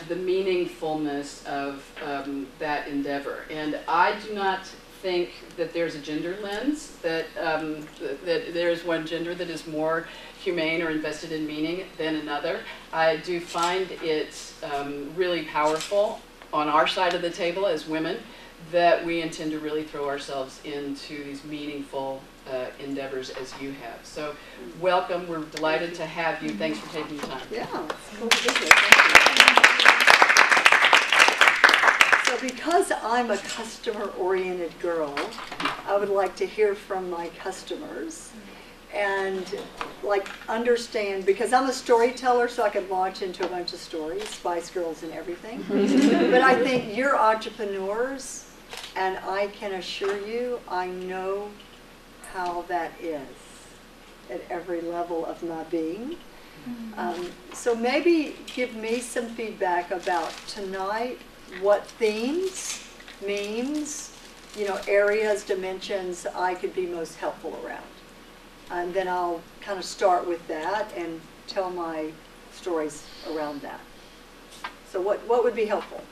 the meaningfulness of that endeavor. And I do not think that there's a gender lens, that there's one gender that is more humane or invested in meaning than another. I do find it really powerful on our side of the table as women that we intend to really throw ourselves into these meaningful endeavors as you have. So welcome, we're delighted to have you. Thanks for taking the time. Yeah, it's cool business. Thank you. So because I'm a customer-oriented girl, I would like to hear from my customers and like understand, because I'm a storyteller, so I could launch into a bunch of stories, Spice Girls and everything. But I think you're entrepreneurs, and I can assure you, I know how that is at every level of my being. So maybe give me some feedback about tonight, what themes, memes, areas, dimensions I could be most helpful around. And then I'll kind of start with that and tell my stories around that. So what would be helpful?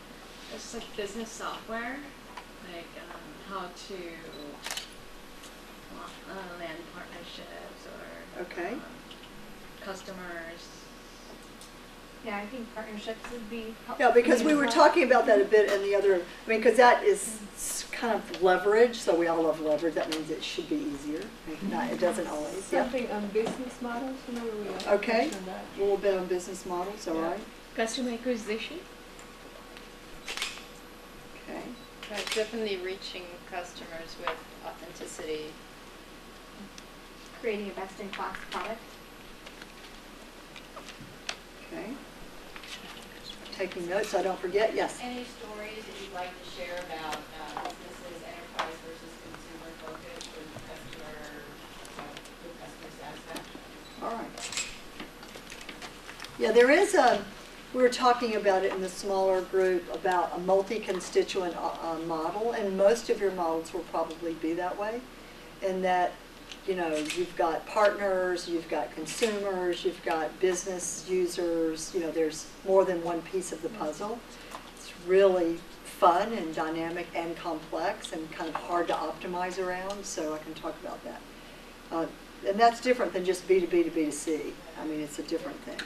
It's like business software, like how to land partnerships or Okay. Customers. Yeah, I think partnerships would be helpful. Yeah, because we were talking about that a bit in the other, because that is kind of leverage, so we all love leverage. That means it should be easier. It doesn't always. Something on business models, we Okay, a little bit on business models, all right. Customer acquisition. Okay. Definitely reaching customers with authenticity. Creating a best-in-class product. Okay. Taking notes so I don't forget. Yes. Any stories that you'd like to share about businesses, enterprise versus consumer focus with customer satisfaction? All right. Yeah, there is we were talking about it in the smaller group about a multi-constituent model, and most of your models will probably be that way, in that you've got partners, you've got consumers, you've got business users, there's more than one piece of the puzzle. It's really fun and dynamic and complex and kind of hard to optimize around, so I can talk about that. And that's different than just B2B to B2C. I mean, it's a different thing.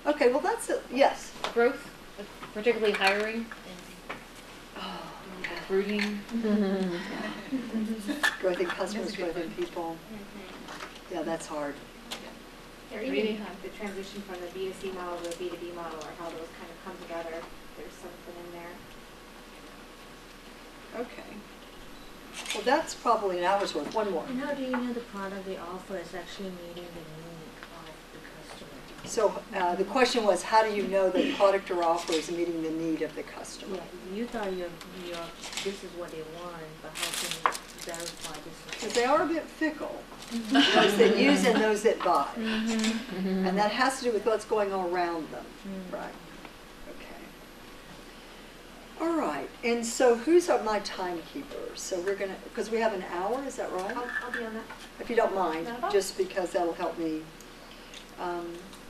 Okay, well that's it. Yes? Growth, particularly hiring and recruiting. Growth in customers, growth in people. Yeah, that's hard. Or even the transition from the B2C model to the B2B model, or how those kind of come together. There's something in there. Okay. Well, that's probably an hour's worth. One more. And how do you know the product they offer is actually meeting the need of the customer? So the question was, how do you know that product or offer is meeting the need of the customer? Yeah, you thought this is what they want, but how can you verify this? Because they are a bit fickle. Those that use and those that buy. And that has to do with what's going on around them. Right. Okay. All right. And so who's my timekeeper? So we're going to, because we have an hour, is that right? I'll be on that. If you don't mind, just because that'll help me.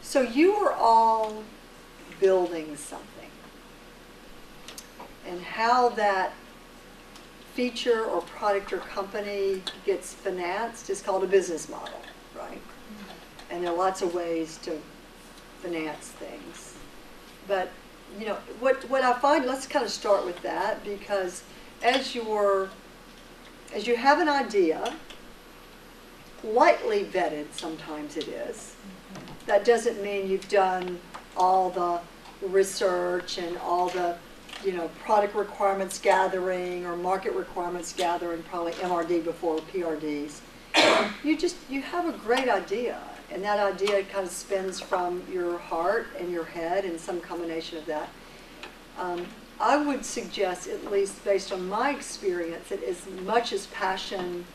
So you are all building something. And how that feature or product or company gets financed is called a business model, right? And there are lots of ways to finance things. But, what I find, let's kind of start with that, because as you have an idea, lightly vetted sometimes it is, that doesn't mean you've done all the research and all the product requirements gathering or market requirements gathering, probably MRD before PRDs. You have a great idea, and that idea kind of spins from your heart and your head and some combination of that. I would suggest, at least based on my experience, that as much as passion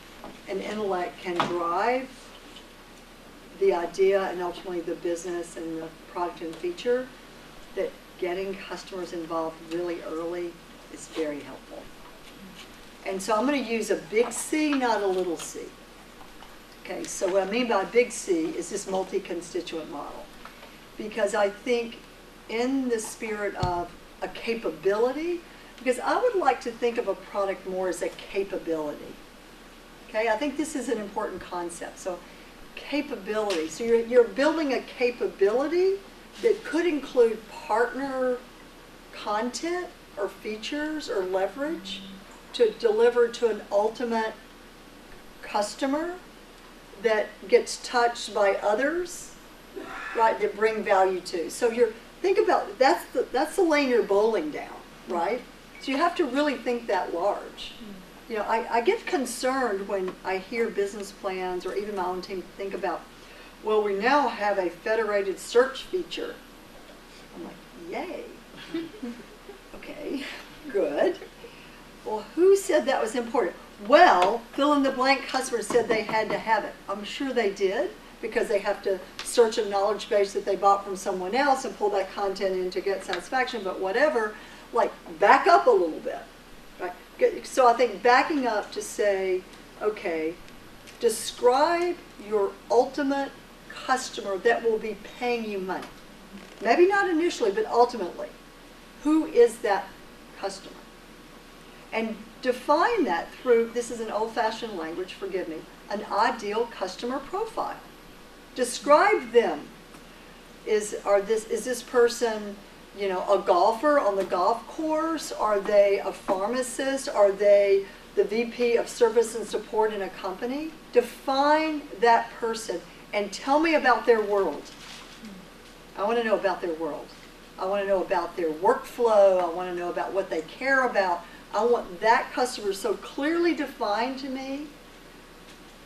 and intellect can drive the idea and ultimately the business and the product and feature, that getting customers involved really early is very helpful. And so I'm going to use a big C, not a little c. Okay, so what I mean by big C is this multi-constituent model. Because I think in the spirit of a capability, because I would like to think of a product more as a capability. Okay, I think this is an important concept. So capability. So you're building a capability that could include partner content or features or leverage to deliver to an ultimate customer that gets touched by others, right, that bring value to. So think about, that's the lane you're bowling down, right? So you have to really think that large. You know, I get concerned when I hear business plans or even my own team think about, well, we now have a federated search feature. I'm like, yay. Okay, good. Well, who said that was important? Well, fill in the blank customer said they had to have it. I'm sure they did, because they have to search a knowledge base that they bought from someone else and pull that content in to get satisfaction, but whatever, like back up a little bit. Right? So I think backing up to say, okay, describe your ultimate customer that will be paying you money. Maybe not initially, but ultimately. Who is that customer? And define that through, this is an old-fashioned language, forgive me, an ideal customer profile. Describe them. Is this person, you know, a golfer on the golf course? Are they a pharmacist? Are they the VP of service and support in a company? Define that person and tell me about their world. I want to know about their world. I want to know about their workflow. I want to know about what they care about. I want that customer so clearly defined to me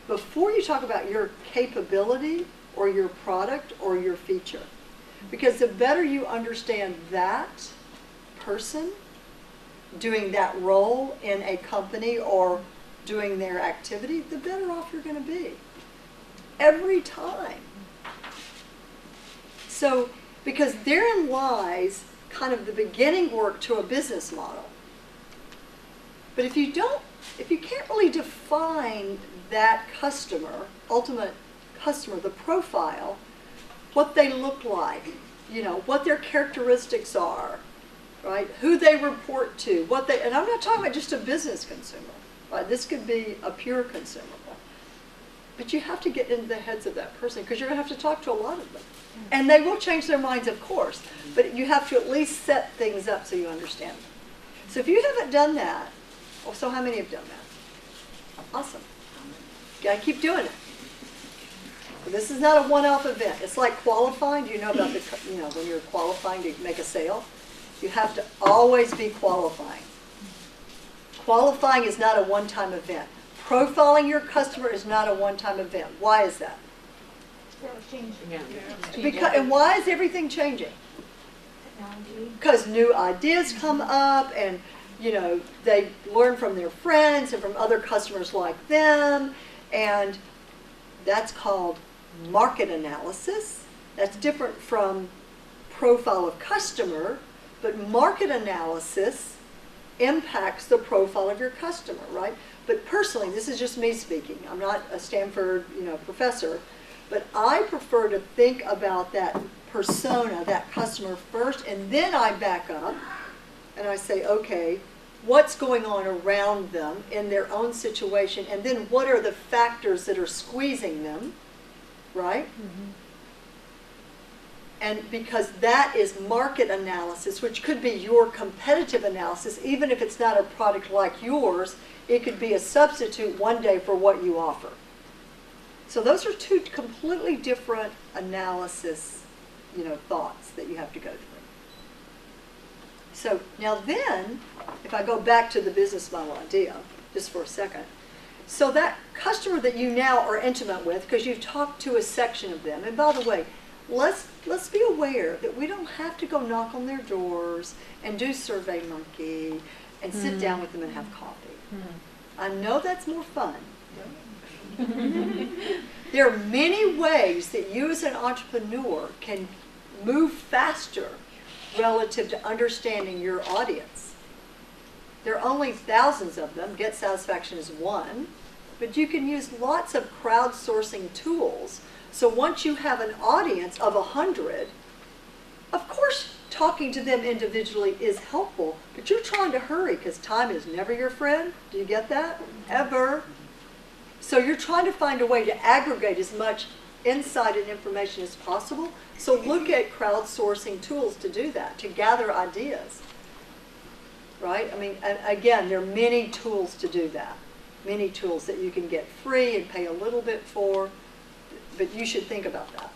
before you talk about your capability or your product or your feature. Because the better you understand that person doing that role in a company or doing their activity, the better off you're going to be. Every time. So, because therein lies kind of the beginning work to a business model. But if you can't really define that customer, ultimate customer, the profile, what they look like, you know, what their characteristics are, right? Who they report to, and I'm not talking about just a business consumer, right? This could be a pure consumable. But you have to get into the heads of that person because you're going to have to talk to a lot of them. And they will change their minds, of course, but you have to at least set things up so you understand them. So if you haven't done that, well, so how many have done that? Awesome. You got to keep doing it. So this is not a one-off event. It's like qualifying. Do you know about when you're qualifying to make a sale? You have to always be qualifying. Qualifying is not a one-time event. Profiling your customer is not a one-time event. Why is that? And why is everything changing? Technology. Because new ideas come up, and you know they learn from their friends and from other customers like them, and that's called market analysis. That's different from profile of customer, but market analysis impacts the profile of your customer, right? But personally, this is just me speaking. I'm not a Stanford, professor, but I prefer to think about that persona, that customer first, and then I back up and I say, okay, what's going on around them in their own situation, and then what are the factors that are squeezing them, right? Mm-hmm. And because that is market analysis, which could be your competitive analysis, even if it's not a product like yours, it could be a substitute one day for what you offer. So those are two completely different analysis, thoughts that you have to go through. So now then, if I go back to the business model idea, just for a second, so that customer that you now are intimate with, because you've talked to a section of them, and by the way, let's be aware that we don't have to go knock on their doors and do SurveyMonkey and sit down with them and have coffee. I know that's more fun. There are many ways that you as an entrepreneur can move faster relative to understanding your audience. There are only thousands of them. Get Satisfaction is one. But you can use lots of crowdsourcing tools. So once you have an audience of 100, of course talking to them individually is helpful, but you're trying to hurry because time is never your friend. Do you get that? Ever. So you're trying to find a way to aggregate as much insight and information as possible. So look at crowdsourcing tools to do that, to gather ideas. Right? I mean, again, there are many tools to do that. Many tools that you can get free and pay a little bit for, but you should think about that.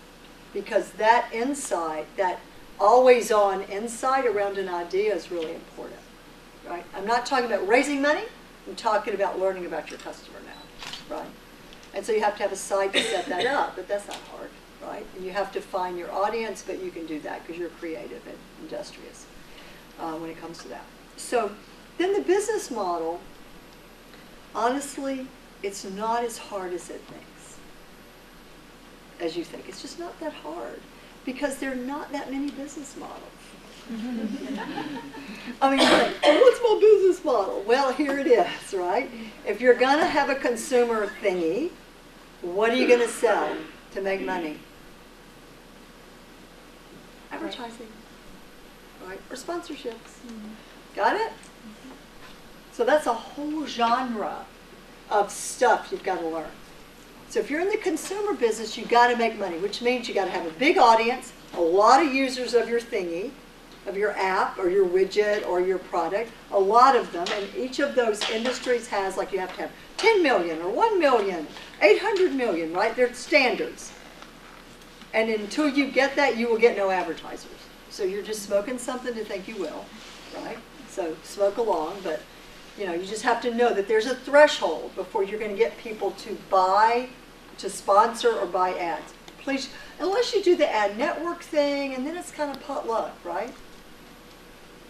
Because that insight, that always-on insight around an idea is really important. Right? I'm not talking about raising money, I'm talking about learning about your customer now. Right? And so you have to have a site to set that up, but that's not hard. Right? And you have to find your audience, but you can do that because you're creative and industrious when it comes to that. So then the business model, honestly, it's not as hard as it thinks, as you think. It's just not that hard because there are not that many business models. I mean, like, what's my business model? Well, here it is, right? If you're going to have a consumer thingy, what are you going to sell to make money? Advertising, right? Or sponsorships. Got it? So that's a whole genre of stuff you've got to learn. So if you're in the consumer business, you've got to make money, which means you've got to have a big audience, a lot of users of your thingy, of your app or your widget or your product, a lot of them, and each of those industries has, like you have to have 10 million or 1 million, 800 million, right? They're standards. And until you get that, you will get no advertisers. So you're just smoking something to think you will, right? So smoke along, but you know, you just have to know that there's a threshold before you're going to get people to buy, to sponsor or buy ads. Please, unless you do the ad network thing, and then it's kind of potluck, right?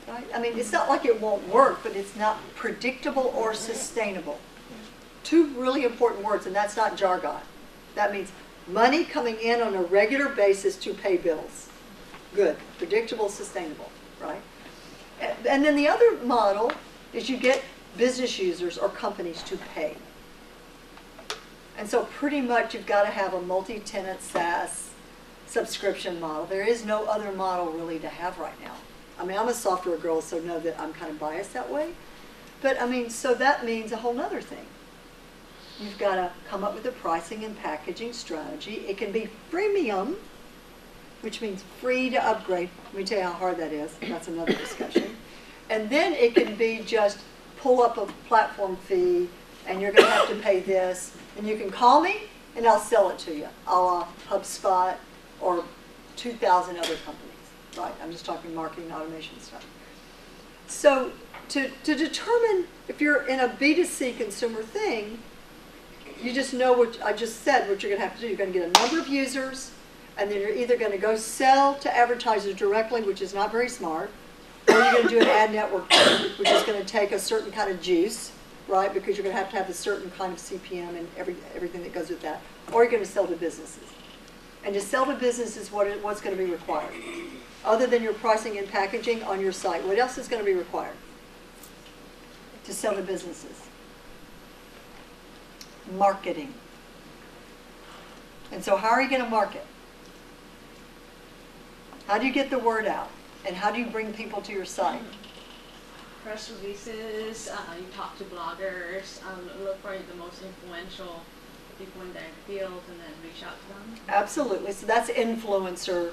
Right? I mean, it's not like it won't work, but it's not predictable or sustainable. Two really important words, and that's not jargon. That means money coming in on a regular basis to pay bills. Good, predictable, sustainable, right? And then the other model is you get business users or companies to pay. And so pretty much you've got to have a multi-tenant SaaS subscription model. There is no other model really to have right now. I mean, I'm a software girl, so know that I'm kind of biased that way. But I mean, so that means a whole other thing. You've got to come up with a pricing and packaging strategy. It can be freemium, which means free to upgrade. Let me tell you how hard that is. That's another discussion. And then it can be just pull up a platform fee, and you're going to have to pay this. And you can call me, and I'll sell it to you, a la HubSpot or 2,000 other companies. Right? I'm just talking marketing automation stuff. So to determine if you're in a B2C consumer thing, you just know what I just said, what you're going to have to do. You're going to get a number of users, and then you're either going to go sell to advertisers directly, which is not very smart, or you're going to do an ad network, which is going to take a certain kind of juice, right? Because you're going to have a certain kind of CPM and everything that goes with that. Or you're going to sell to businesses. And to sell to businesses, what's going to be required? Other than your pricing and packaging on your site, what else is going to be required to sell to businesses? Marketing. And so how are you going to market? How do you get the word out? And how do you bring people to your site? Press releases, you talk to bloggers, look for the most influential people in their field and then reach out to them. Absolutely. So that's influencer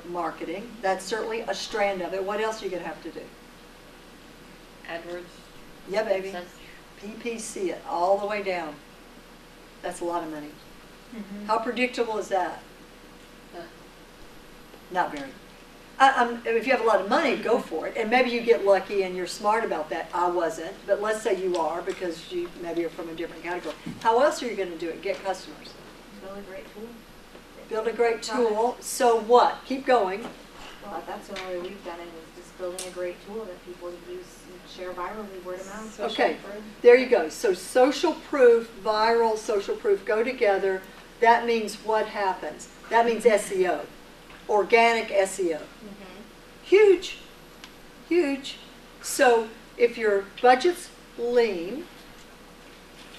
marketing. That's certainly a strand of it. What else are you going to have to do? AdWords. Yeah, baby. PPC it all the way down. That's a lot of money. Mm-hmm. How predictable is that? Not very. If you have a lot of money, go for it. And maybe you get lucky and you're smart about that. I wasn't. But let's say you are because you maybe are from a different category. How else are you going to do it? Get customers. Build a great tool. Build a great tool. So what? Keep going. Well, that's the only way we've done it, is just building a great tool that people use and share virally, word of mouth. Okay, there you go. So social proof, viral, social proof go together. That means what happens? That means SEO, organic SEO. Huge, huge. So if your budget's lean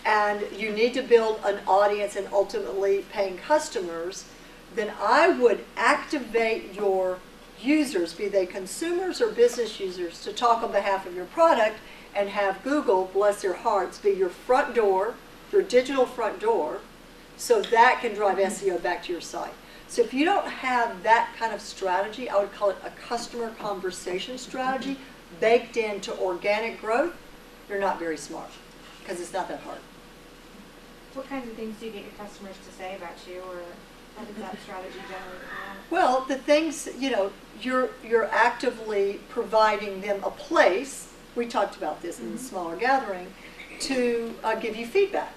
and you need to build an audience and ultimately paying customers, then I would activate your users, be they consumers or business users, to talk on behalf of your product and have Google, bless their hearts, be your front door, your digital front door, so that can drive SEO back to your site. So if you don't have that kind of strategy, I would call it a customer conversation strategy baked into organic growth, you're not very smart, because it's not that hard. What kinds of things do you get your customers to say about you, or how does that strategy generally come out? Well, the things, you're actively providing them a place, we talked about this in the smaller gathering, to give you feedback.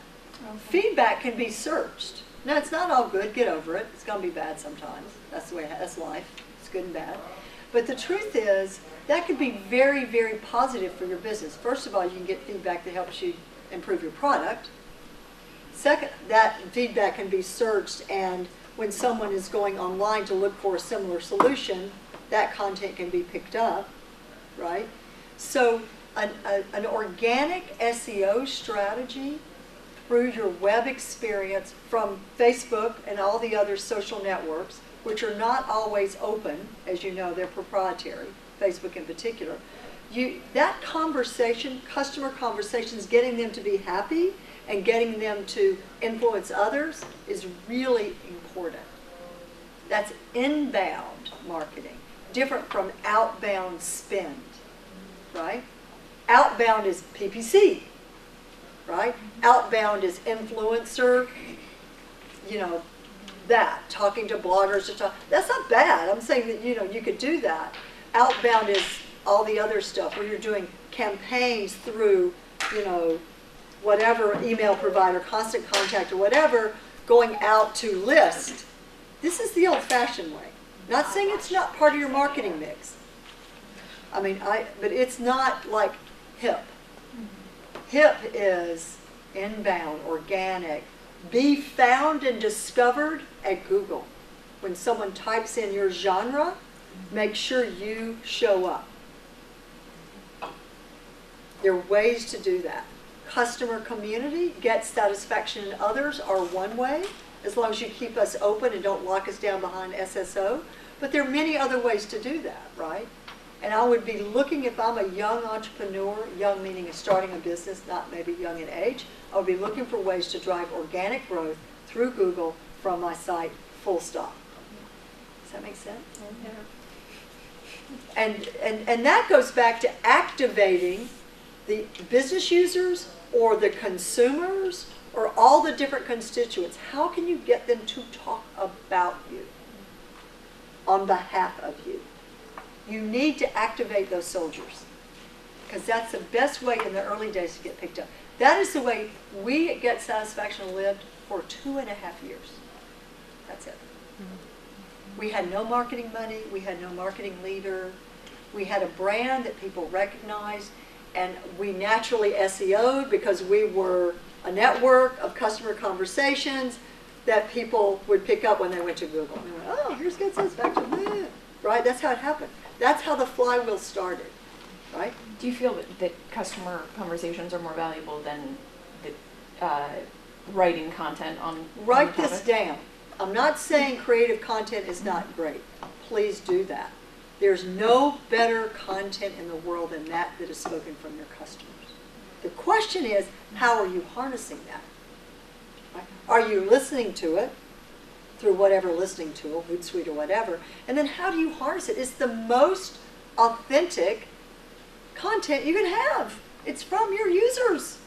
Okay. Feedback can be searched. Now, it's not all good, get over it. It's going to be bad sometimes. That's the way, that's life. It's good and bad. But the truth is, that can be very, very positive for your business. First of all, you can get feedback that helps you improve your product. Second, that feedback can be searched, and when someone is going online to look for a similar solution, that content can be picked up, right? So an organic SEO strategy through your web experience from Facebook and all the other social networks, which are not always open, as you know, they're proprietary, Facebook in particular. That conversation, customer conversations, getting them to be happy and getting them to influence others is really important. That's inbound marketing, different from outbound spend, right? Outbound is PPC, right? Outbound is influencer, that, talking to bloggers. That's not bad. I'm saying that, you could do that. Outbound is all the other stuff where you're doing campaigns through, whatever email provider, constant contact or whatever, going out to list. This is the old-fashioned way. Not saying it's not part of your marketing mix. But it's not like HIP. HIP is inbound, organic. Be found and discovered at Google. When someone types in your genre, make sure you show up. There are ways to do that. Customer community, get satisfaction in others are one way, as long as you keep us open and don't lock us down behind SSO. But there are many other ways to do that, right? And I would be looking, if I'm a young entrepreneur, young meaning starting a business, not maybe young in age, I would be looking for ways to drive organic growth through Google from my site, full stop. Does that make sense? And that goes back to activating the business users or the consumers or all the different constituents. How can you get them to talk about you on behalf of you? You need to activate those soldiers, because that's the best way in the early days to get picked up. That is the way we at Get Satisfaction lived for 2.5 years. That's it. We had no marketing money. We had no marketing leader. We had a brand that people recognized, and we naturally SEO'd because we were a network of customer conversations that people would pick up when they went to Google. And they went, oh, here's Get Satisfaction. Right? That's how it happened. That's how the flywheel started. Right? Do you feel that customer conversations are more valuable than writing content on Write the this topic? down. I'm not saying creative content is not great. Please do that. There's no better content in the world than that is spoken from your customers. The question is, how are you harnessing that? Right? Are you listening to it through whatever listening tool, Hootsuite or whatever, and then how do you harness it? It's the most authentic content you can have. It's from your users.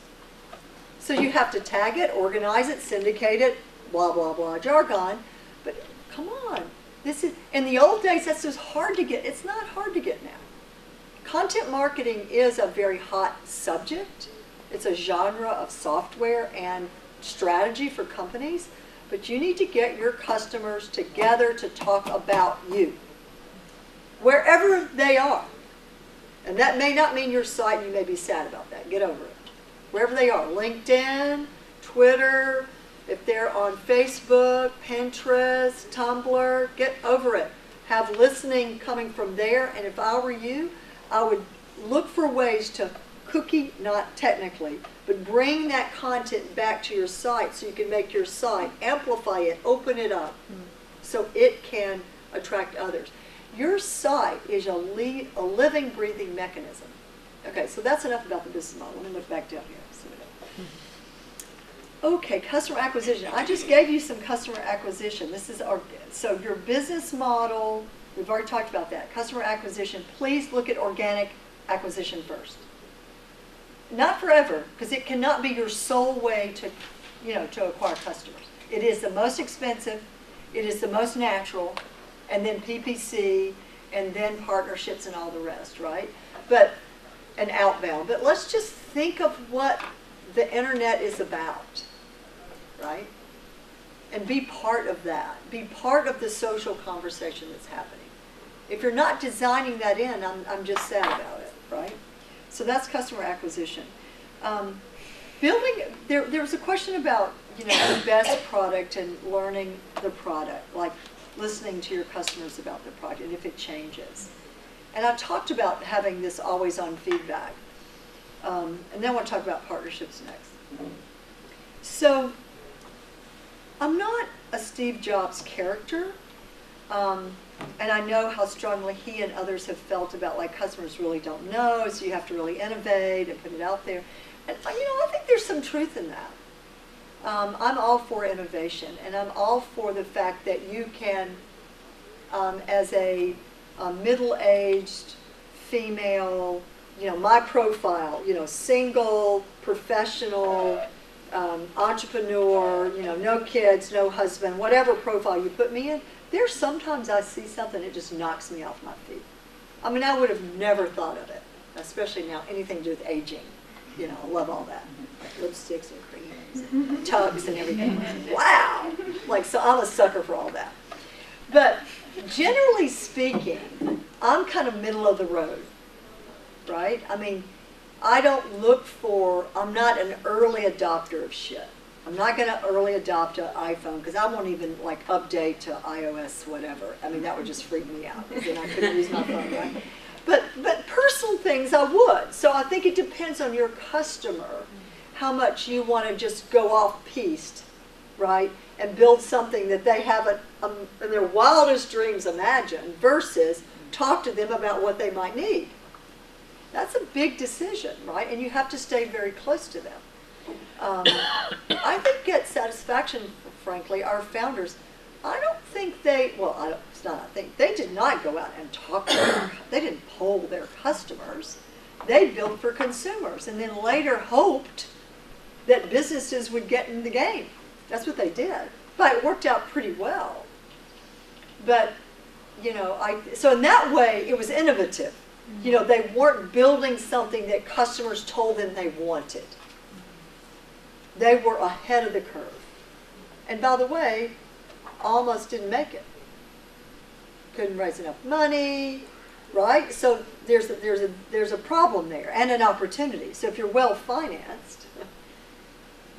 So you have to tag it, organize it, syndicate it, blah, blah, blah, jargon. But come on. This is, in the old days, that's just hard to get. It's not hard to get now. Content marketing is a very hot subject. It's a genre of software and strategy for companies. But you need to get your customers together to talk about you, wherever they are. And that may not mean your site, you may be sad about that. Get over it. Wherever they are, LinkedIn, Twitter, if they're on Facebook, Pinterest, Tumblr, get over it. Have listening coming from there, and if I were you, I would look for ways to cookie, not technically, but bring that content back to your site so you can make your site, amplify it, open it up so it can attract others. Your site is a living, breathing mechanism. Okay, so that's enough about the business model. Let me look back down here. Okay, customer acquisition. I just gave you some customer acquisition. This is our, so your business model, we've already talked about that. Customer acquisition, please look at organic acquisition first. Not forever, because it cannot be your sole way to, to acquire customers. It is the most expensive, it is the most natural, and then PPC, and then partnerships and all the rest, right? And outbound. But let's just think of what the internet is about, right? And be part of that. Be part of the social conversation that's happening. If you're not designing that in, I'm just sad about it, right? So that's customer acquisition. There was a question about, the best product and learning the product, like listening to your customers about the product and if it changes. And I talked about having this always-on feedback. And then I want to talk about partnerships next. So I'm not a Steve Jobs character. And I know how strongly he and others have felt about, like, customers really don't know, so you have to really innovate and put it out there. And, I think there's some truth in that. I'm all for innovation, and I'm all for the fact that you can, as a middle-aged female, my profile, single, professional, entrepreneur, no kids, no husband, whatever profile you put me in, there's sometimes I see something that just knocks me off my feet. I mean, I would have never thought of it, especially now, anything to do with aging. I love all that. Like lipsticks and creams and tubs and everything. Wow! So I'm a sucker for all that. But generally speaking, I'm kind of middle of the road, right? I mean, I don't look for, I'm not an early adopter of shit. I'm not going to early adopt an iPhone because I won't even update to iOS whatever. I mean, that would just freak me out. Then I couldn't use my phone, right? But personal things I would. So I think it depends on your customer how much you want to just go off piste, right? And build something that they haven't in their wildest dreams imagined versus talk to them about what they might need. That's a big decision, right? And you have to stay very close to them. I think Get Satisfaction, frankly, our founders, I don't think they did not go out and talk to them. They didn't poll their customers. They built for consumers and then later hoped that businesses would get in the game. That's what they did. But it worked out pretty well. But, so in that way, it was innovative. They weren't building something that customers told them they wanted. They were ahead of the curve. And by the way, almost didn't make it. Couldn't raise enough money, right? So there's a problem there and an opportunity. So if you're well financed,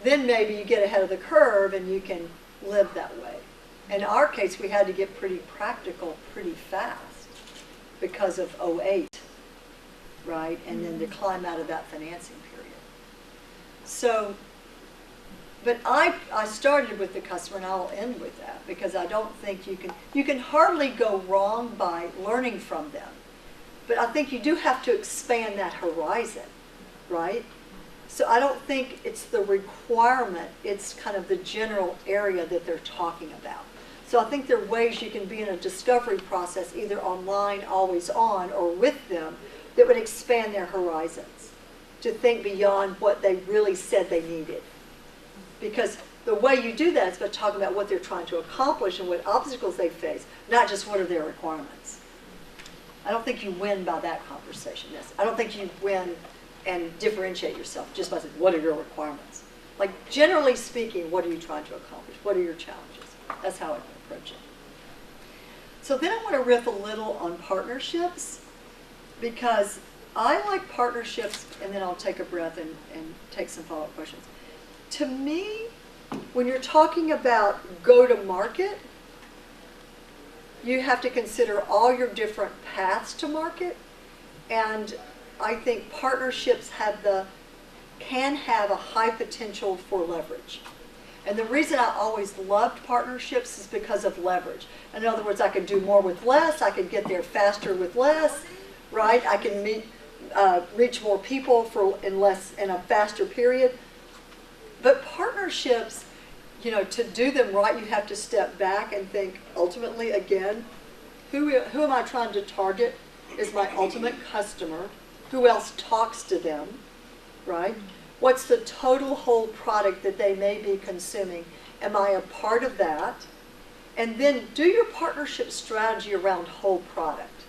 then maybe you get ahead of the curve and you can live that way. In our case, we had to get pretty practical pretty fast because of '08, right? And then to climb out of that financing period. So, but I started with the customer, and I'll end with that because I don't think you can hardly go wrong by learning from them. But I think you do have to expand that horizon, right? So I don't think it's the requirement, it's kind of the general area that they're talking about. So I think there are ways you can be in a discovery process, either online, always on, or with them, that would expand their horizons to think beyond what they really said they needed. Because the way you do that is by talking about what they're trying to accomplish and what obstacles they face, not just what are their requirements. I don't think you win by that conversation. I don't think you win and differentiate yourself just by saying, what are your requirements? Like, generally speaking, what are you trying to accomplish? What are your challenges? That's how I can approach it. So then I want to riff a little on partnerships, because I like partnerships, and then I'll take a breath and take some follow-up questions. To me, when you're talking about go-to-market, you have to consider all your different paths to market, and I think partnerships can have a high potential for leverage. And the reason I always loved partnerships is because of leverage. In other words, I could do more with less, I could get there faster with less, right? I can reach more people in a faster period. But partnerships, you know, to do them right, you have to step back and think ultimately, again, who am I trying to target is my ultimate customer? Who else talks to them, right? What's the total whole product that they may be consuming? Am I a part of that? And then do your partnership strategy around whole product.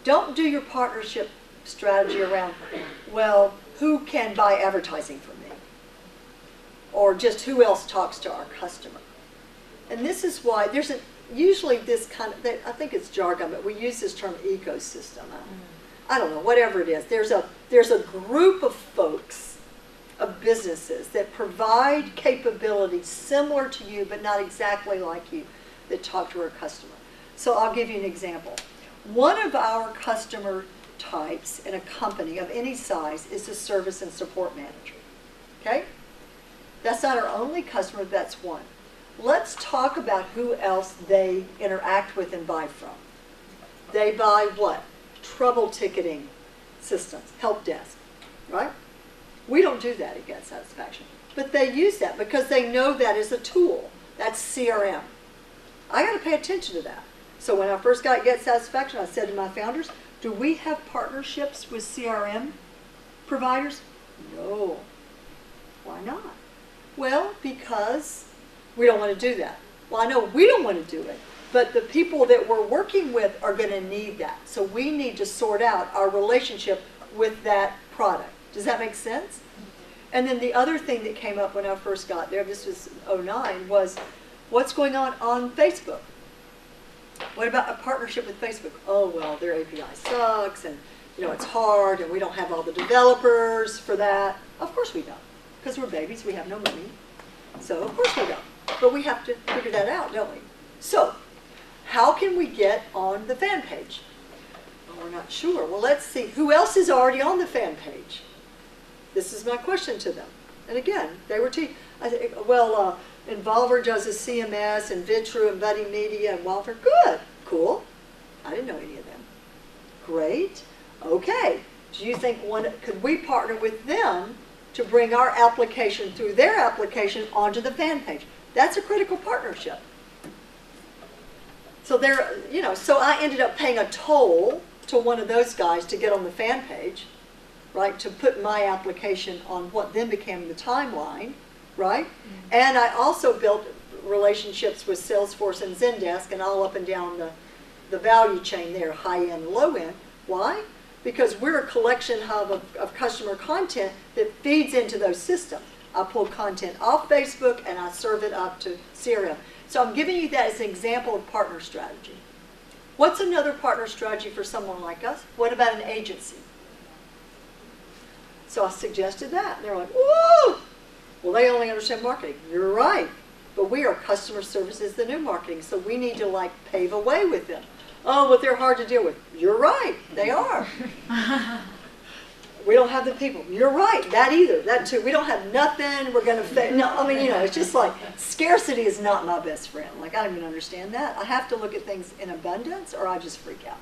Don't do your partnership strategy around, well, who can buy advertising from me? Or just who else talks to our customer? And this is why there's usually this kind of, I think it's jargon, but we use this term ecosystem. I don't know, whatever it is. There's a group of folks, of businesses that provide capabilities similar to you, but not exactly like you, that talk to our customer. So I'll give you an example. One of our customer types in a company of any size is the service and support manager. Okay? That's not our only customer, that's one. Let's talk about who else they interact with and buy from. They buy what? Trouble ticketing systems, help desk, right? We don't do that at Get Satisfaction. But they use that because they know that is a tool. That's CRM. I got to pay attention to that. So when I first got Get Satisfaction, I said to my founders, do we have partnerships with CRM providers? No. Why not? Well, because we don't want to do that. Well, I know we don't want to do it, but the people that we're working with are going to need that. So we need to sort out our relationship with that product. Does that make sense? And then the other thing that came up when I first got there, this was '09, was what's going on Facebook? What about a partnership with Facebook? Oh, well, their API sucks, and you know it's hard, and we don't have all the developers for that. Of course we don't, because we're babies, we have no money. So of course we don't. But we have to figure that out, don't we? So, how can we get on the fan page? Well, we're not sure. Well, let's see. Who else is already on the fan page? This is my question to them. And again, they were Involver does a CMS, and Vitru, and Buddy Media, and Walter. Good. Cool. I didn't know any of them. Great. Okay. Do you think could we partner with them to bring our application through their application onto the fan page? That's a critical partnership. So so I ended up paying a toll to one of those guys to get on the fan page, right, to put my application on what then became the timeline, right? Mm-hmm. And I also built relationships with Salesforce and Zendesk and all up and down the value chain there, high end, low end. Why? Because we're a collection hub of customer content that feeds into those systems. I pull content off Facebook and I serve it up to CRM. So I'm giving you that as an example of partner strategy. What's another partner strategy for someone like us? What about an agency? So I suggested that. And they're like, whoa! Well, they only understand marketing. You're right. But we are customer services, the new marketing. So we need to pave a way with them. Oh, but they're hard to deal with. You're right. They are. We don't have the people. You're right. That either. That too. We don't have nothing. We're going to no. I mean, it's just scarcity is not my best friend. I don't even understand that. I have to look at things in abundance, or I just freak out.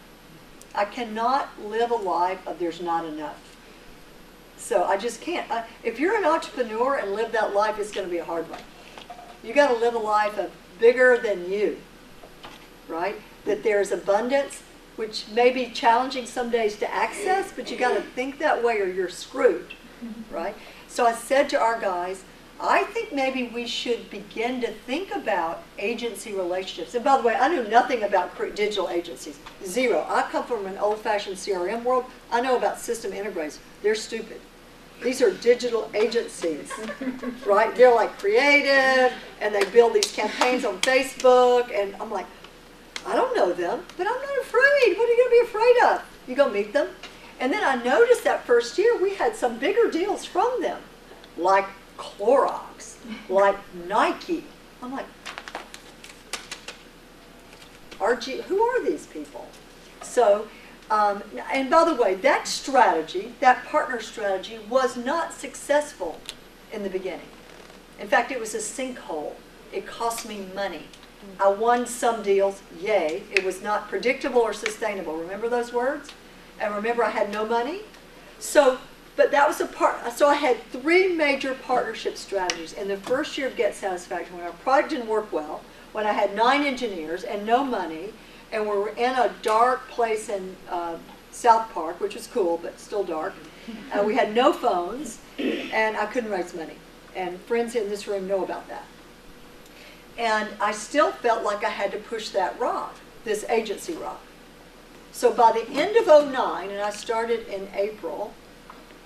I cannot live a life of there's not enough. So I just can't. If you're an entrepreneur and live that life, it's going to be a hard one. You got to live a life of bigger than you, right? That there's abundance, which may be challenging some days to access, but you got to think that way or you're screwed, right? So I said to our guys, I think maybe we should begin to think about agency relationships. And by the way, I knew nothing about digital agencies. Zero. I come from an old-fashioned CRM world. I know about system integrators. They're stupid. These are digital agencies, right? They're creative, and they build these campaigns on Facebook, and I'm like, I don't know them, but I'm not afraid. What are you going to be afraid of? You go meet them. And then I noticed that first year we had some bigger deals from them, like Clorox, like Nike. I'm like, RG, who are these people? So, and by the way, that strategy, that partner strategy, was not successful in the beginning. In fact, it was a sinkhole. It cost me money. I won some deals, yay. It was not predictable or sustainable. Remember those words? And remember, I had no money. So, but that was a part. So I had 3 major partnership strategies. In the first year of Get Satisfaction, when our product didn't work well, when I had 9 engineers and no money, and we were in a dark place in South Park, which was cool, but still dark. We had no phones, and I couldn't raise money. And friends in this room know about that. And I still felt like I had to push that rock, this agency rock. So by the end of '09, and I started in April,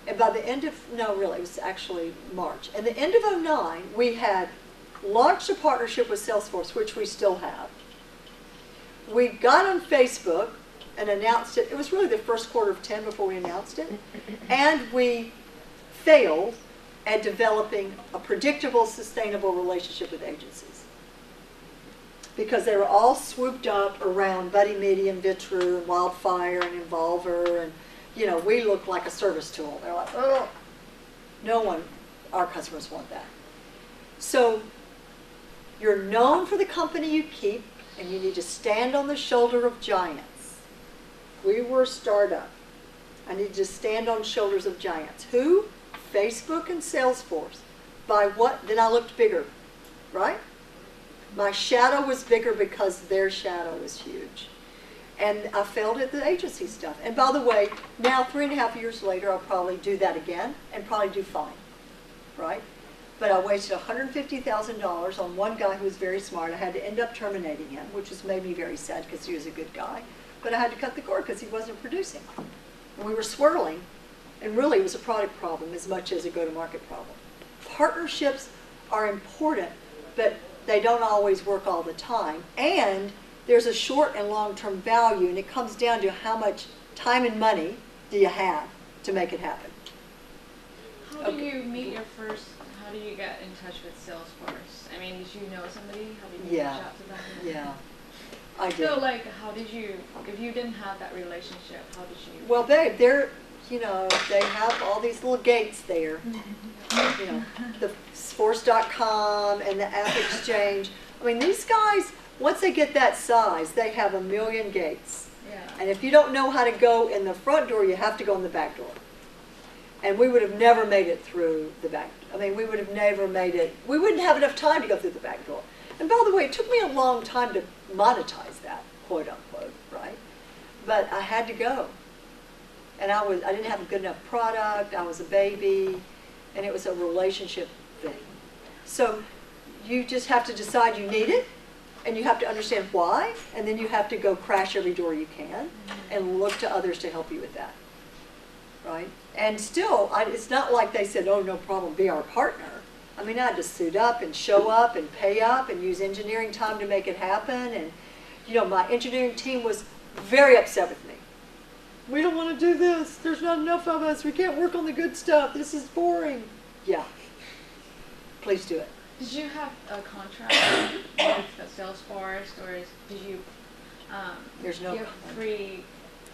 and by the end of, no, really, it was actually March. At the end of '09, we had launched a partnership with Salesforce, which we still have. We got on Facebook and announced it. It was really the first quarter of 10 before we announced it. And we failed at developing a predictable, sustainable relationship with agencies. Because they were all swooped up around Buddy Media and Vitru and Wildfire and Involver, and you know, we look like a service tool. They're like, oh, no one, our customers want that. So you're known for the company you keep, and you need to stand on the shoulder of giants. We were a startup. I needed to stand on shoulders of giants. Who? Facebook and Salesforce. By what? Then I looked bigger, right? My shadow was bigger because their shadow was huge. And I failed at the agency stuff. And by the way, now 3.5 years later, I'll probably do that again and probably do fine, right? But I wasted $150,000 on one guy who was very smart. I had to end up terminating him, which has made me very sad because he was a good guy. But I had to cut the cord because he wasn't producing. And we were swirling, and really it was a product problem as much as a go-to-market problem. Partnerships are important, but they don't always work all the time. And there's a short and long-term value, and it comes down to how much time and money do you have to make it happen. How do you meet your first, how do you get in touch with Salesforce? I mean, did you know somebody? How did you reach out to them? Yeah, I did. So like, how did you, if you didn't have that relationship, how did you? Well, they're, you know, they have all these little gates there. You know, the Force.com and the App Exchange. I mean, these guys, once they get that size, they have 1 million gates. Yeah. And if you don't know how to go in the front door, you have to go in the back door. And we would have never made it through the back. I mean, we would have never made it. We wouldn't have enough time to go through the back door. And by the way, it took me a long time to monetize that, quote unquote, right? But I had to go. And I didn't have a good enough product. I was a baby. And it was a relationship thing. So you just have to decide you need it. And you have to understand why. And then you have to go crash every door you can and look to others to help you with that. Right? And still, it's not like they said, oh, no problem, be our partner. I mean, I had to suit up and show up and pay up and use engineering time to make it happen. And, you know, my engineering team was very upset with me. We don't want to do this. There's not enough of us. We can't work on the good stuff. This is boring. Yeah. Please do it. Did you have a contract with Salesforce, or did you There's no give contract. free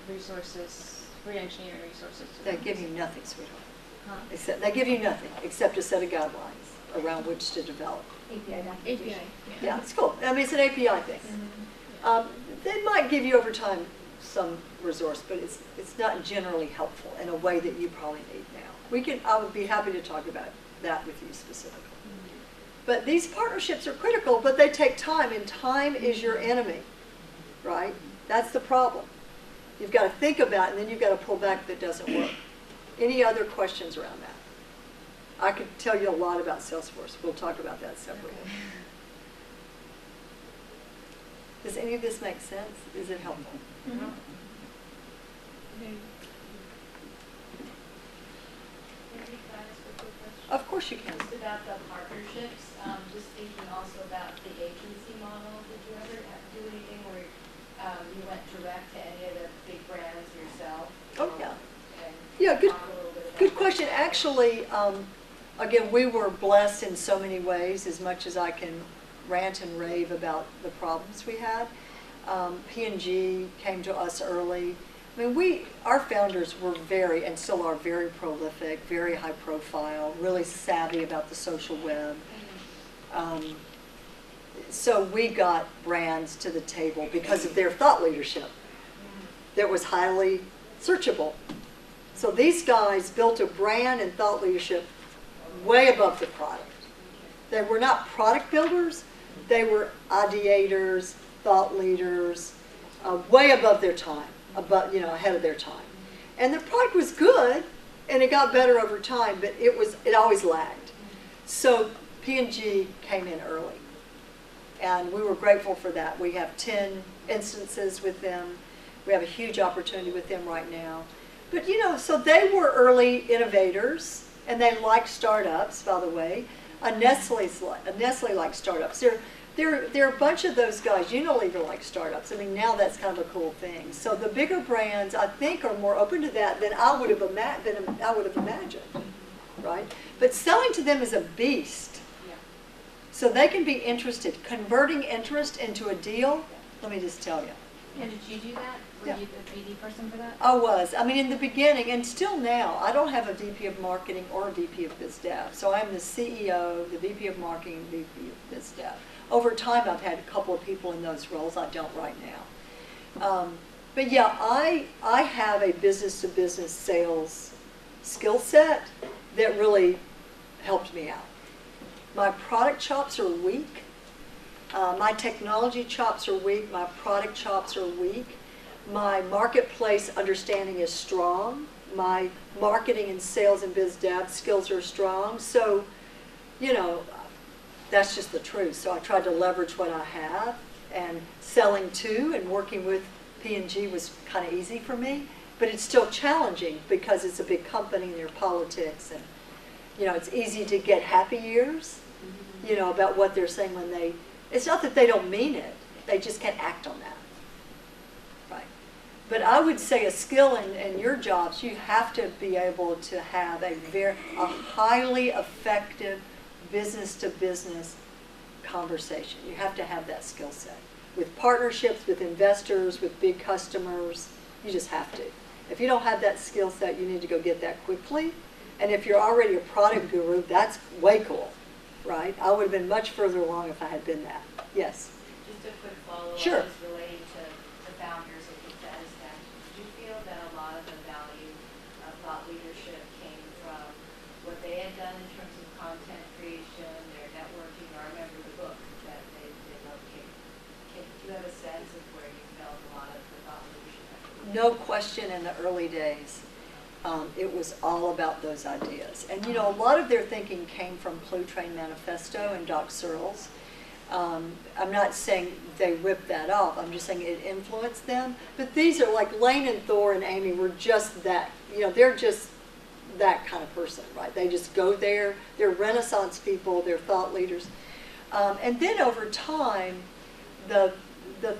resources, free engineering resources to They them? give you nothing, sweetheart. Huh? They give you nothing except a set of guidelines around which to develop. API documentation. API. Yeah, it's cool. I mean, it's an API thing. They might give you over time some resource, but it's not generally helpful in a way that you probably need now. I would be happy to talk about that with you specifically. But these partnerships are critical, but they take time, and time is your enemy, right? That's the problem. You've got to think about it, and then you've got to pull back if it doesn't work. Any other questions around that? I could tell you a lot about Salesforce. We'll talk about that separately. Does any of this make sense? Is it helpful? Mm-hmm. Of course you can. Just about the partnerships, just thinking also about the agency model. Did you ever do anything where you went direct to any of the big brands yourself? Oh, yeah. And Yeah, good, talk a little bit about good that. question. Actually, again, we were blessed in so many ways, as much as I can rant and rave about the problems we had. P&G came to us early. I mean, our founders were very, and still are very prolific, very high profile, really savvy about the social web. So we got brands to the table because of their thought leadership that was highly searchable. So these guys built a brand and thought leadership way above the product. They were not product builders, they were ideators, thought leaders, way above their time, ahead of their time. And the product was good, and it got better over time, but it always lagged. So P&G came in early, and we were grateful for that. We have 10 instances with them. We have a huge opportunity with them right now. But so they were early innovators, and they like startups, by the way. Nestle likes startups. There are a bunch of those guys. Unilever likes startups. I mean, now that's kind of a cool thing. So the bigger brands, I think, are more open to that than I would have imagined, right? But selling to them is a beast. So they can be interested. Converting interest into a deal, let me just tell you. And did you do that? Were you the BD person for that? I was. I mean, in the beginning, and still now, I don't have a VP of marketing or a VP of biz dev. So I'm the CEO, the VP of marketing, and VP of biz dev. Over time, I've had a couple of people in those roles. I don't right now. But yeah, I have a business-to-business sales skill set that really helped me out. My product chops are weak. My technology chops are weak. My product chops are weak. My marketplace understanding is strong. My marketing and sales and biz dev skills are strong. So, that's just the truth. So I tried to leverage what I have, and selling to and working with P&G was kind of easy for me, but it's still challenging because it's a big company and there are politics, and it's easy to get happy ears, about what they're saying when it's not that they don't mean it, they just can't act on that, right? But I would say a skill in your jobs, you have to be able to have a highly effective business-to-business conversation. You have to have that skill set. With partnerships, with investors, with big customers, you just have to. If you don't have that skill set, you need to go get that quickly. And if you're already a product guru, that's way cool, right? I would have been much further along if I had been that. Yes? Just a quick follow-up. Sure. Is relating to the founders of the satisfaction. Do you feel that a lot of the value of thought leadership came from what they had done in terms of content creation, their networking? I remember the book that they wrote. Do you have a sense of where you felt a lot of the thought leadership? No question in the early days. It was all about those ideas. And a lot of their thinking came from Clue Train Manifesto and Doc Searles. I'm not saying they ripped that off. I'm just saying it influenced them. But these are like Lane and Thor and Amy were just that, they're just that kind of person, right? They just go there. They're Renaissance people. They're thought leaders. And then over time, the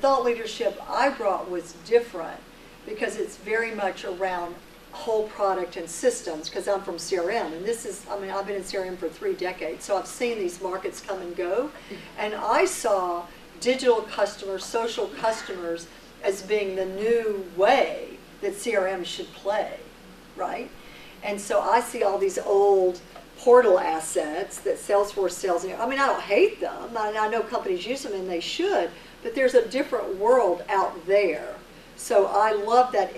thought leadership I brought was different because it's very much around whole product and systems, because I'm from CRM, and I've been in CRM for 3 decades, so I've seen these markets come and go, and I saw digital customers, social customers, as being the new way that CRM should play, right? And so I see all these old portal assets that Salesforce sells. I don't hate them. I know companies use them, and they should, but there's a different world out there. So I love that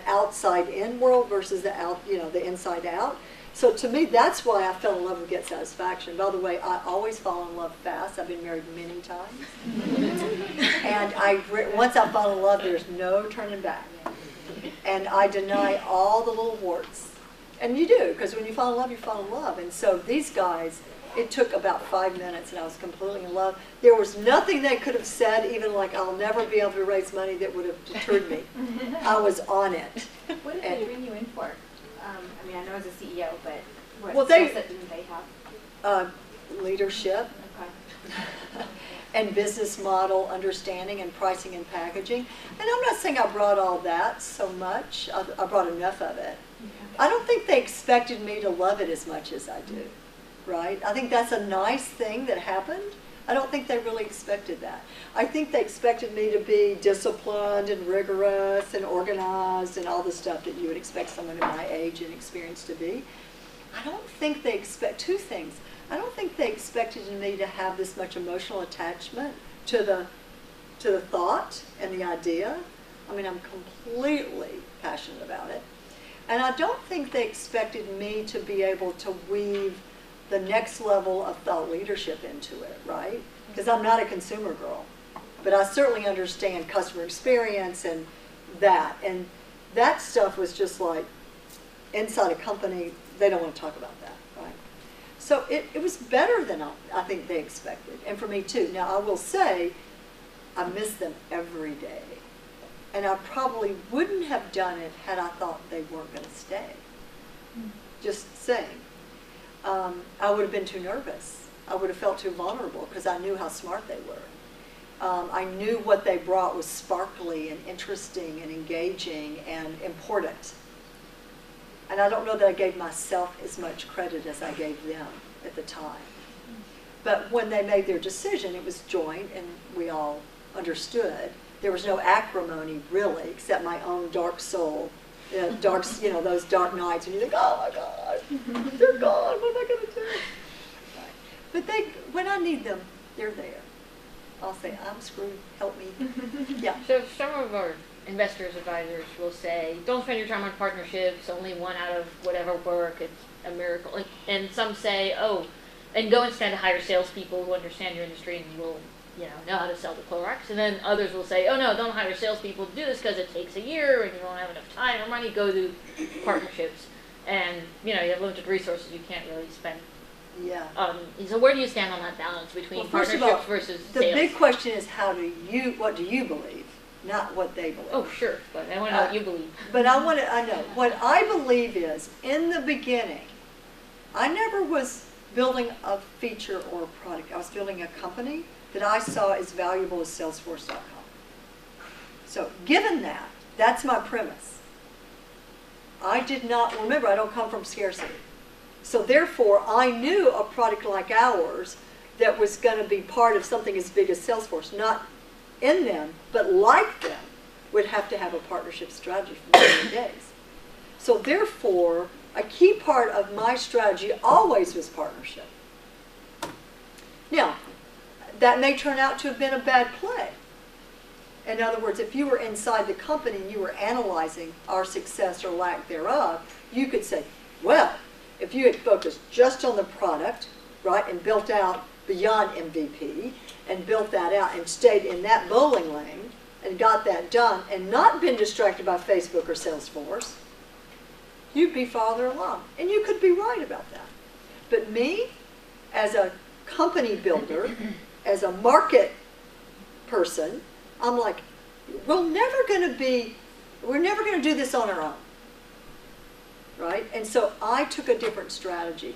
outside in world versus the inside out. So to me, that's why I fell in love with Get Satisfaction. By the way, I always fall in love fast. I've been married many times. And once I fall in love, there's no turning back. And I deny all the little warts. And you do, because when you fall in love, you fall in love. And so these guys, it took about 5 minutes and I was completely in love. There was nothing they could have said, even like, I'll never be able to raise money, that would have deterred me. I was on it. What did they bring you in for? I know as a CEO, but what Well, skill set didn't they have? Leadership. Okay. And business model understanding and pricing and packaging. And I'm not saying I brought all that so much. I brought enough of it. I don't think they expected me to love it as much as I do, right? I think that's a nice thing that happened, I don't think they really expected that. I think they expected me to be disciplined and rigorous and organized and all the stuff that you would expect someone in my age and experience to be. I don't think they expect two things. I don't think they expected me to have this much emotional attachment to the thought and the idea. I mean, I'm completely passionate about it. And I don't think they expected me to be able to weave the next level of thought leadership into it, right? Because I'm not a consumer girl, but I certainly understand customer experience and that. And that stuff was just like, inside a company, they don't want to talk about that, right? So it was better than I think they expected, and for me too. Now I will say, I miss them every day. And I probably wouldn't have done it had I thought they weren't going to stay. Just saying. I would have been too nervous. I would have felt too vulnerable because I knew how smart they were. I knew what they brought was sparkly and interesting and engaging and important. And I don't know that I gave myself as much credit as I gave them at the time. But when they made their decision, it was joint and we all understood. There was no acrimony, really, except my own dark soul. Those dark nights when you think, oh my God, they're gone, what am I going to do? Right. But when I need them, they're there. I'll say, I'm screwed, help me. Yeah. So some of our investors, advisors will say, don't spend your time on partnerships, only one out of whatever work, it's a miracle. And some say, and go instead hire salespeople who understand your industry and will know how to sell the Clorox. And then others will say, oh no, don't hire salespeople to do this because it takes a year and you don't have enough time or money. Go to partnerships. And you have limited resources you can't really spend. Yeah. So where do you stand on that balance between partnerships versus the sales? big question is what do you believe, not what they believe. Oh, sure, but I want to know what you believe. But I know. What I believe is, in the beginning, I never was building a feature or a product. I was building a company that I saw as valuable as Salesforce.com. So given that, that's my premise. I did not, remember, I don't come from scarcity. So therefore, I knew a product like ours that was going to be part of something as big as Salesforce, not in them, but like them, would have to have a partnership strategy from the early days. So therefore, a key part of my strategy always was partnership. Now, that may turn out to have been a bad play. In other words, if you were inside the company and you were analyzing our success or lack thereof, you could say, well, if you had focused just on the product, right, and built out beyond MVP, and built that out and stayed in that bowling lane and got that done and not been distracted by Facebook or Salesforce, you'd be farther along. And you could be right about that. But me, as a company builder, as a market person, I'm like, we're never going to do this on our own, right? And so I took a different strategy.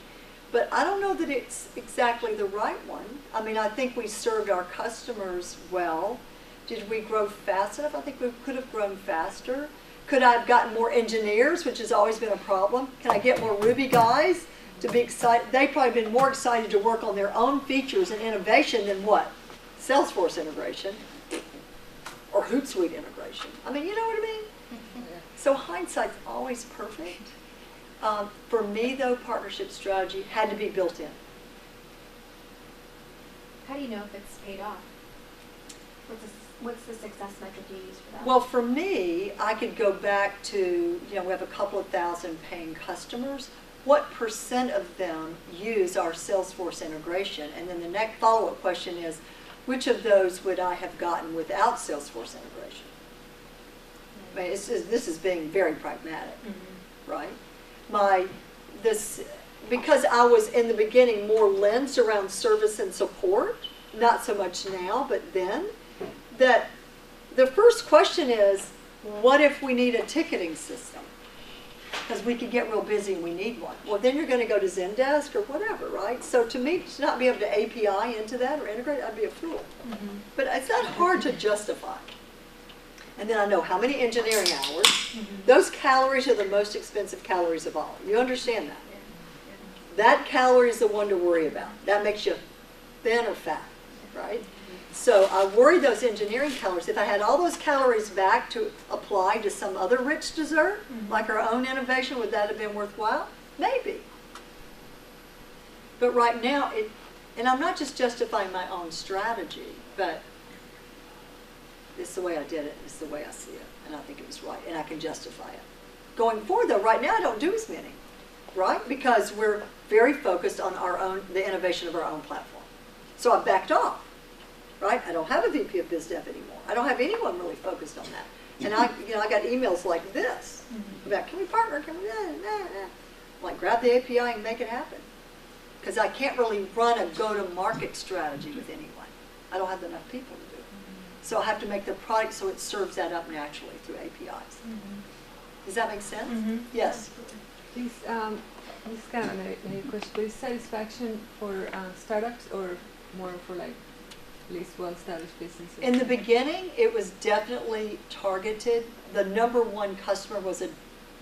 But I don't know that it's exactly the right one. I mean, I think we served our customers well. Did we grow fast enough? I think we could have grown faster. Could I have gotten more engineers, which has always been a problem? Can I get more Ruby guys to be excited? They've probably been more excited to work on their own features and innovation than what? Salesforce integration or Hootsuite integration. I mean, you know what I mean? So hindsight's always perfect. For me, though, partnership strategy had to be built in. How do you know if it's paid off? What's the success metric you use for that? Well, for me, I could go back to, we have a couple of thousand paying customers. What % of them use our Salesforce integration? And then the next follow-up question is, which of those would I have gotten without Salesforce integration? I mean, this is being very pragmatic, right? Because I was in the beginning more lensed around service and support, not so much now, but then, that the first question is, what if we need a ticketing system? Because we could get real busy and we need one. Well, then you're going to go to Zendesk or whatever, right? So to me, to not be able to API into that or integrate, I'd be a fool. But it's not hard to justify. And then I know how many engineering hours. Those calories are the most expensive calories of all. You understand that? That calorie is the one to worry about. That makes you thin or fat. right? So I worry those engineering calories, if I had all those calories back to apply to some other rich dessert, like our own innovation, would that have been worthwhile? Maybe. But right now, and I'm not just justifying my own strategy, but it's the way I did it, it's the way I see it, and I think it was right, and I can justify it. Going forward though, right now I don't do as many, right? Because we're very focused on the innovation of our own platform. So I've backed off, right? I don't have a VP of Biz Dev anymore. I don't have anyone really focused on that. And I got emails like this about, can we partner? Can we? Like, grab the API and make it happen. Because I can't really run a go-to-market strategy with anyone. I don't have enough people to do it. So I have to make the product so it serves that up naturally through APIs. Does that make sense? Yes. This is kind of a question, but is satisfaction for startups or more for like at least well-established businesses? In the beginning, it was definitely targeted. The number one customer was a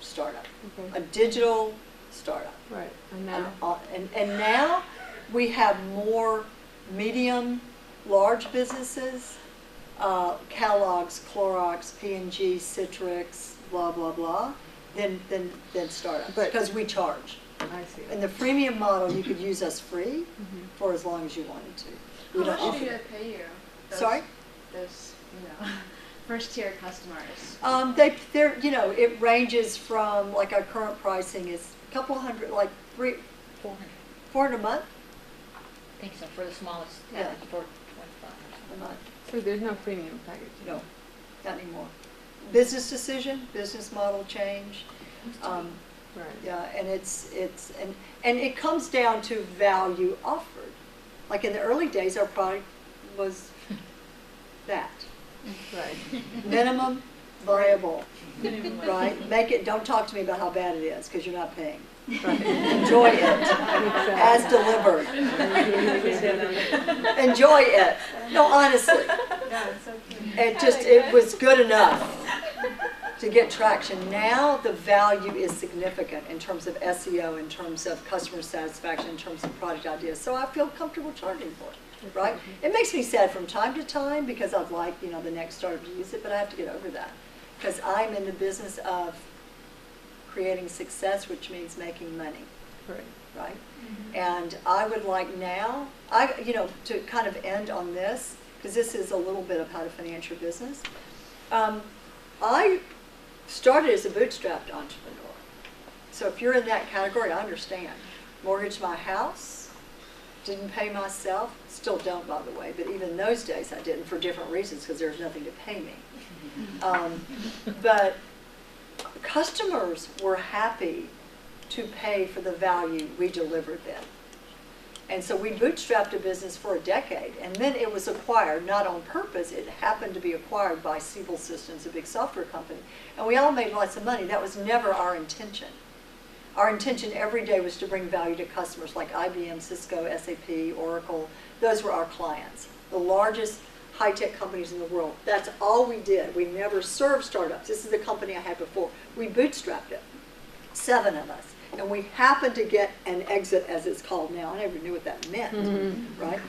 startup, a digital startup. Right, and now? And now we have more medium, large businesses, Kellogg's, Clorox, P&G, Citrix, blah, blah, blah, than startups, because we charge. I see. In the freemium model, you could use us free for as long as you wanted to. We don't How much offer- do they pay you? Sorry? Those, first tier customers. They're, it ranges from, like, our current pricing is a couple hundred, like 400. $400 a month. I think so, for the smallest, Yeah. 425 or A something. month. So there's no premium package? No, not anymore. Business decision, business model change. Right. Yeah, and and it comes down to value offered. Like in the early days, our product was that. Right. Minimum viable, right? Don't talk to me about how bad it is, because you're not paying. Right. Enjoy it, as delivered. Enjoy it. No, honestly. It was good enough to get traction. Now the value is significant in terms of SEO, in terms of customer satisfaction, in terms of product ideas. So I feel comfortable charging for it, right? It makes me sad from time to time because I'd like, the next startup to use it, but I have to get over that. Because I'm in the business of creating success, which means making money, right? And I would like now, to kind of end on this, because this is a little bit of how to finance your business. I started as a bootstrapped entrepreneur. So if you're in that category, I understand. Mortgaged my house, didn't pay myself, still don't, by the way, but even those days I didn't for different reasons because there was nothing to pay me. But customers were happy to pay for the value we delivered them. And so we bootstrapped a business for a decade, and then it was acquired, not on purpose. It happened to be acquired by Siebel Systems, a big software company. And we all made lots of money. That was never our intention. Our intention every day was to bring value to customers like IBM, Cisco, SAP, Oracle. Those were our clients, the largest high-tech companies in the world. That's all we did. We never served startups. This is the company I had before. We bootstrapped it, 7 of us. And we happened to get an exit, as it's called now. I never knew what that meant, right?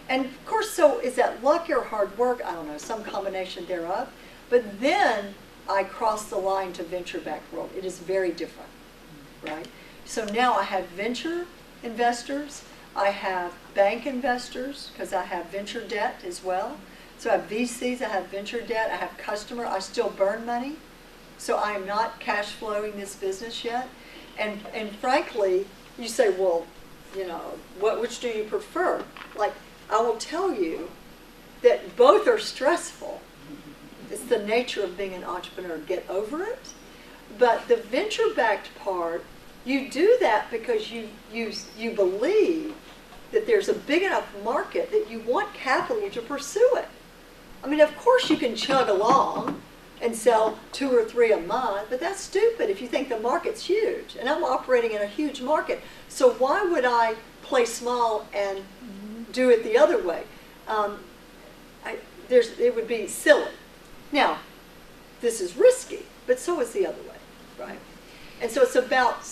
And of course, so is that luck or hard work? I don't know, some combination thereof. But then I crossed the line to venture-backed world. It is very different, right? So now I have venture investors. I have bank investors, because I have venture debt as well. So I have VCs, I have venture debt, I have customer. I still burn money. So I am not cash flowing this business yet. And frankly, you say, well, which do you prefer? Like, I will tell you that both are stressful. It's the nature of being an entrepreneur. Get over it. But the venture-backed part, you do that because you believe that there's a big enough market that you want capital to pursue it. I mean, of course you can chug along and sell 2 or 3 a month, but that's stupid if you think the market's huge. And I'm operating in a huge market. So why would I play small and do it the other way? It would be silly. Now, this is risky, but so is the other way, right? And so it's about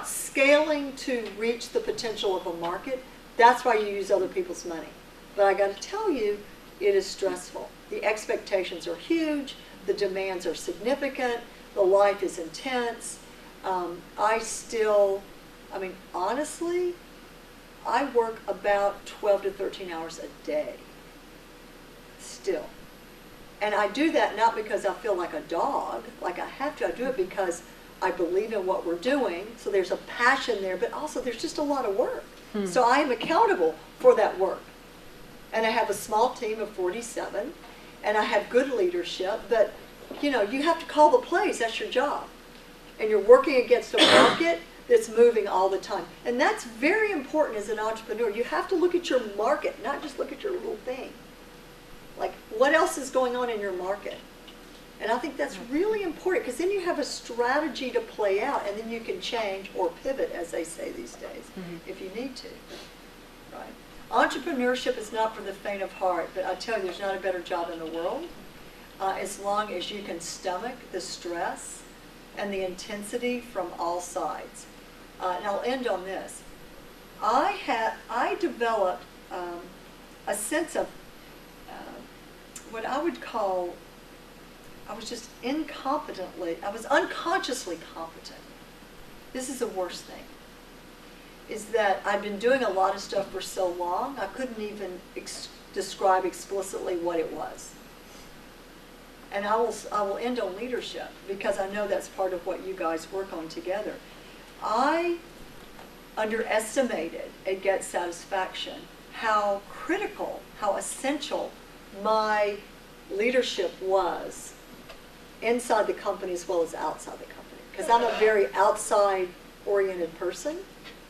scaling to reach the potential of a market. That's why you use other people's money. But I got to tell you, it is stressful. The expectations are huge. The demands are significant. The life is intense. Honestly, I work about 12 to 13 hours a day still. And I do that not because I feel like a dog, like I have to. I do it because I believe in what we're doing. So there's a passion there, but also there's just a lot of work. So I am accountable for that work. And I have a small team of 47, and I have good leadership, but you have to call the plays. That's your job. And you're working against a market that's moving all the time. And that's very important as an entrepreneur. You have to look at your market, not just look at your little thing. Like, what else is going on in your market? And I think that's really important, because then you have a strategy to play out, and then you can change or pivot, as they say these days, if you need to. Right? Entrepreneurship is not for the faint of heart, but I tell you, there's not a better job in the world as long as you can stomach the stress and the intensity from all sides. And I'll end on this. I developed a sense of what I would call, I was unconsciously competent. This is the worst thing, is that I've been doing a lot of stuff for so long, I couldn't even describe explicitly what it was. And I will end on leadership, because I know that's part of what you guys work on together. I underestimated at Get Satisfaction how critical, how essential my leadership was inside the company as well as outside the company. Because I'm a very outside-oriented person,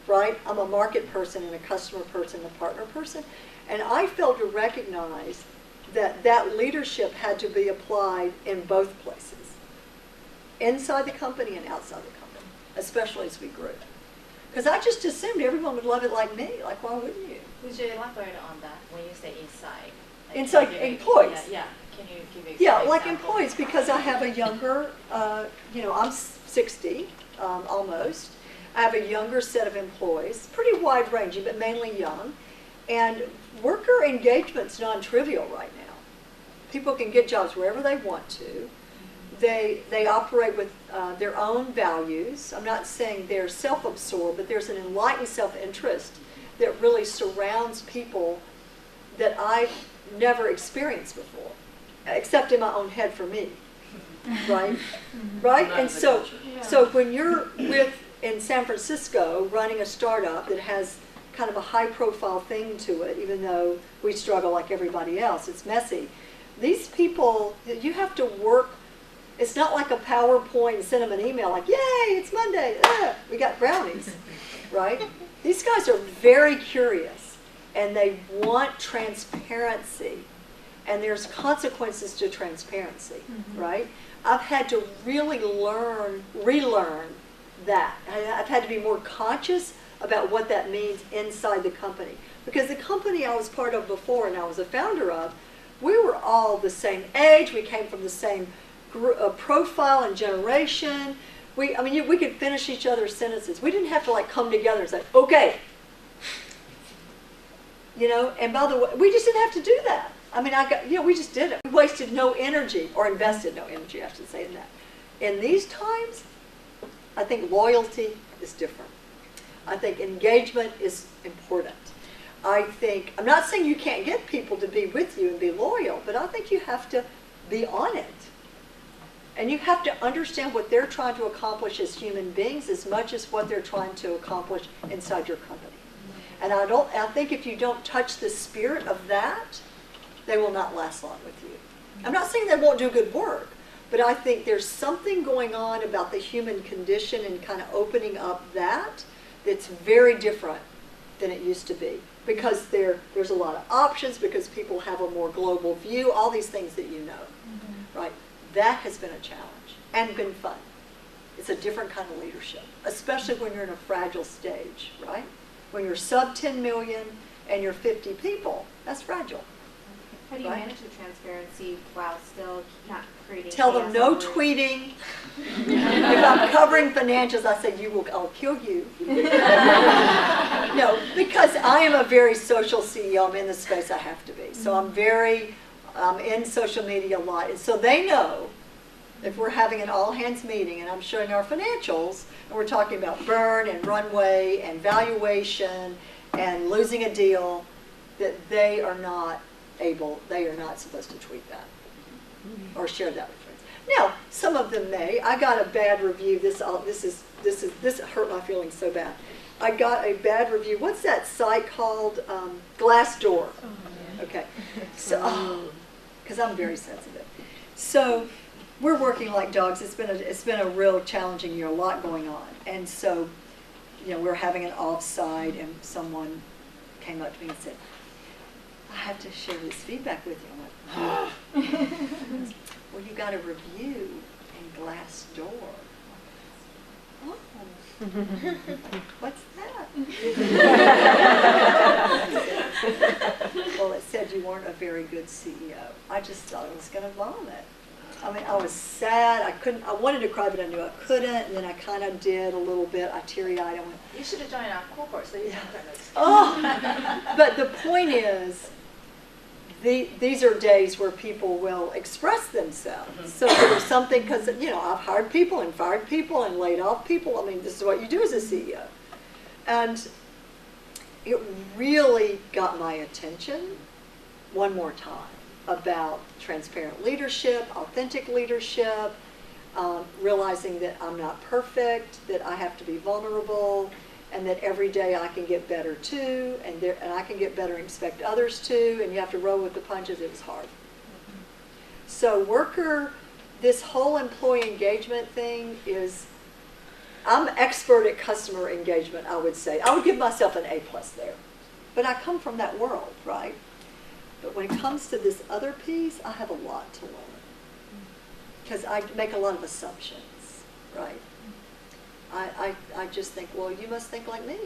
right? I'm a market person and a customer person and a partner person. And I failed to recognize that leadership had to be applied in both places, inside the company and outside the company, especially as we grew. Because I just assumed everyone would love it like me. Like, why wouldn't you? Would you elaborate on that when you say inside? Like, Inside can you employees. Yeah. Can you give me Yeah, an like example? employees, because I have a younger, I'm 60, almost. I have a younger set of employees, pretty wide ranging, but mainly young. And worker engagement's non-trivial right now. People can get jobs wherever they want to. They operate with their own values. I'm not saying they're self-absorbed, but there's an enlightened self-interest that really surrounds people that I've never experienced before, except in my own head for me, right? Right? And so when you're in San Francisco running a startup that has kind of a high-profile thing to it, even though we struggle like everybody else, it's messy. These people, you have to work. It's not like a PowerPoint and send them an email like, yay, it's Monday, we got brownies, right? These guys are very curious, and they want transparency, and there's consequences to transparency, right? I've had to really relearn that. I've had to be more conscious about what that means inside the company. Because the company I was part of before and I was a founder of, we were all the same age, we came from the same profile and generation. We could finish each other's sentences. We didn't have to come together and say, okay. And by the way, we just didn't have to do that. We just did it. We wasted no energy, or invested no energy, I should say, in that. In these times, I think loyalty is different. I think engagement is important. I'm not saying you can't get people to be with you and be loyal, but I think you have to be on it. And you have to understand what they're trying to accomplish as human beings as much as what they're trying to accomplish inside your company. And I think if you don't touch the spirit of that, they will not last long with you. I'm not saying they won't do good work, but I think there's something going on about the human condition and kind of opening up that's very different than it used to be. Because there's a lot of options, because people have a more global view, all these things that you know, right? That has been a challenge and been fun. It's a different kind of leadership, especially when you're in a fragile stage, right? When you're sub 10 million and you're 50 people, that's fragile. How do you Right. manage the transparency while still not creating Tell them chaos no over- tweeting. If I'm covering financials, I say, I'll kill you. No, because I am a very social CEO. I'm in the space I have to be. So I'm in social media a lot. And so they know if we're having an all-hands meeting and I'm showing our financials and we're talking about burn and runway and valuation and losing a deal, that they are not supposed to tweet that or share that with friends. Now, some of them may. I got a bad review. This hurt my feelings so bad. I got a bad review. What's that site called? Glassdoor. Okay. So, because I'm very sensitive. So, we're working like dogs. It's been a real challenging year. A lot going on, and so, we're having an offsite, and someone came up to me and said, I have to share this feedback with you. I went, well, you got a review in Glassdoor. Oh, what's that? Well, it said you weren't a very good CEO. I just thought I was going to vomit. I mean, I was sad. I wanted to cry, but I knew I couldn't. And then I kind of did a little bit. I teary-eyed. I went, You should have joined our cohort so you have those. oh. But the point is, these are days where people will express themselves. So there's something, because, I've hired people and fired people and laid off people. I mean, this is what you do as a CEO. And it really got my attention one more time about transparent leadership, authentic leadership, realizing that I'm not perfect, that I have to be vulnerable, and that every day I can get better too, and I can get better and expect others to, and you have to roll with the punches. It was hard. So this whole employee engagement thing I'm expert at customer engagement, I would say. I would give myself an A+ there. But I come from that world, right? But when it comes to this other piece, I have a lot to learn. Because I make a lot of assumptions, right? I just think, well, you must think like me.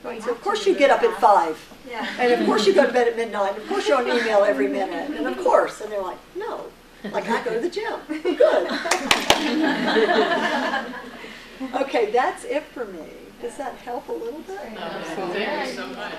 Right? So of course you get up at 5. Yeah. And of course you go to bed at midnight. And of course you're on email every minute. And of course. And they're like, no. Like I go to the gym. Good. Okay, that's it for me. Does that help a little bit? Thank you so much.